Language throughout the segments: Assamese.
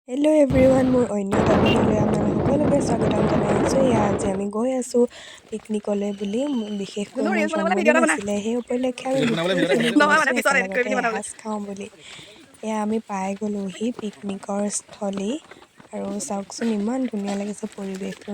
হেল্ল' এভৰিৱান, মোৰ অন্য এটা ভিডিঅ'লৈ আপোনালোক সকলোকে স্বাগতম জনাইছোঁ। আজি আমি গৈ আছোঁ পিকনিকলৈ বুলি। বিশেষকৈ মোৰ জন্মদিন আছিলে, সেই উপলক্ষে আমি একেলগতে এসাঁজ খাওঁ বুলি। এয়া আমি পাই গ'লোহি পিকনিকৰ স্থলী। আৰু চাওকচোন, ইমান ধুনীয়া লাগিছে পৰিৱেশটো।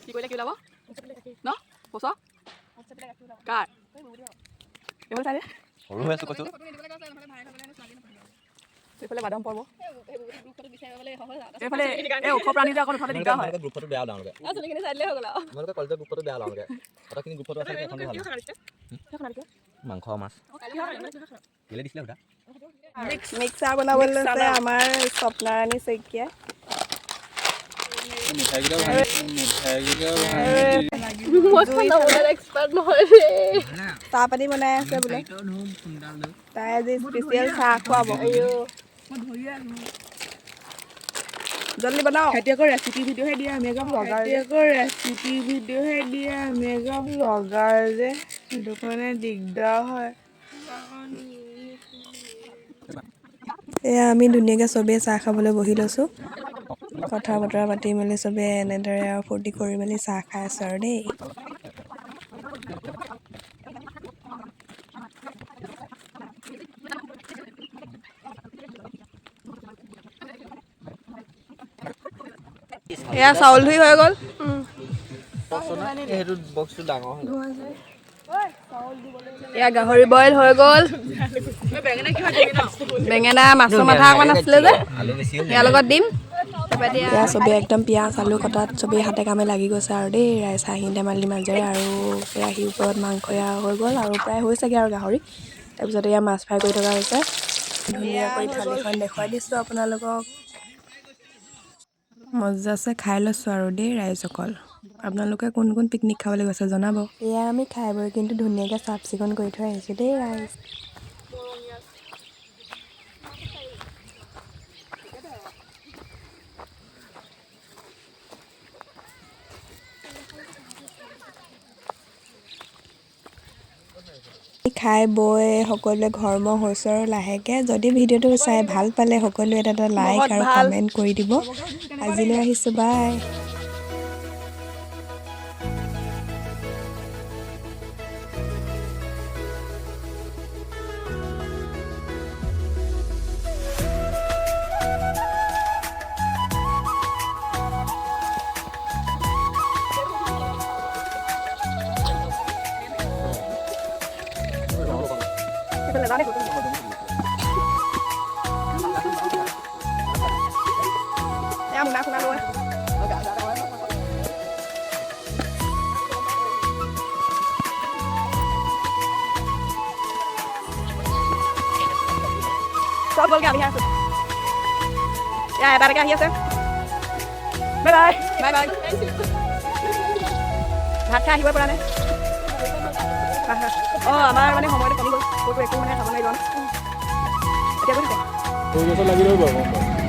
কি কৰিলে কি ওলাব ন পচ কাৰ এইফালে চাই সৰু হৈ আছো কৈছো এইফালে বাদাম পাব এইফালে এই ওখ প্ৰাণী যে অকণ উঠালে দিগদাৰ হয় গ্ৰুপটো বেয়া ওলাওঁগে আচলতে চাই দিলে হৈ গ'ল আৰু তোমালোকে কলেজৰ গ্ৰুপটো বেয়া ওলাওঁগে কথাখিনি গ্ৰুপটো আছে এখন ভাল মাংস মাছ কেলে দিছিলে ওটা মিক্সাৰ বনাবলৈ লৈছে আমাৰ স্বপ্নাৰাণী শইকীয়া। চাহ পানী বনাই আছে বোলে, তাই আজি স্পেচিয়েল চাহ খুৱাব। জলদি বনাও। খেতিয়কৰ ৰেচিপি ভিডিঅ'হে দিয়ে, আমি একে ব্লগাৰ যে সেইটো কাৰণে দিগদাৰ হয়। এয়া আমি ধুনীয়াকৈ চবেই চাহ খাবলৈ বহি লৈছোঁ। কথা বতৰা পাতি মেলি চবেই এনেদৰে আৰু ফূৰ্তি কৰি মেলি চাহ খাই আছোঁ আৰু দেই। এয়া চাউল ধুই হৈ গ'ল। সেইটো বক্সটো ডাঙৰ হ'ল এয়া গাহৰি বইল হৈ গ'ল। বেঙেনা মাছৰ মাথা অকণমান আছিলে যে ইয়াৰ লগত দিম। এয়া চবেই একদম পিঁয়াজ আলু কটাত চবেই হাতে কামে লাগি গৈছে আৰু দেই, ৰাইজ হাঁহি ধেমালিৰ মাজেৰে। আৰু কেৰাহীৰ ওপৰত মাংস এয়া হৈ গ'ল আৰু প্ৰায় হৈছেগৈ আৰু গাহৰি। তাৰপিছত এয়া মাছ ফ্ৰাই কৰি থকা হৈছে। ধুনীয়াকৈ থালিখন দেখুৱাই দিছোঁ আপোনালোকক। মজাছে খাই লৈছোঁ আৰু দেই ৰাইজসকল। আপোনালোকে কোন কোন পিকনিক খাবলৈ গৈছে জনাব। এয়া আমি খাই বৈ কিন্তু ধুনীয়াকৈ চাফ চিকুণ কৰি থৈ আহিছোঁ দেই ৰাইজ। খাই বৈ সকলোৱে ঘৰমুৱা হৈছোঁ আৰু লাহেকৈ যদি ভিডিঅ'টো চাই ভাল পালে সকলোৱে এটা লাইক আৰু কমেণ্ট কৰি দিব আজিলৈ আহিছোঁ বাই চব গ'লগে আমি আছোঁ এটা আহি আছে বাই বাই বাই বাই ভাত খাই আহিব পৰা নাই আমাৰ মানে সময়টো কমি গ'ল ক'তো একো মানে খাব নাই যোৱা এতিয়া গৈ থাকে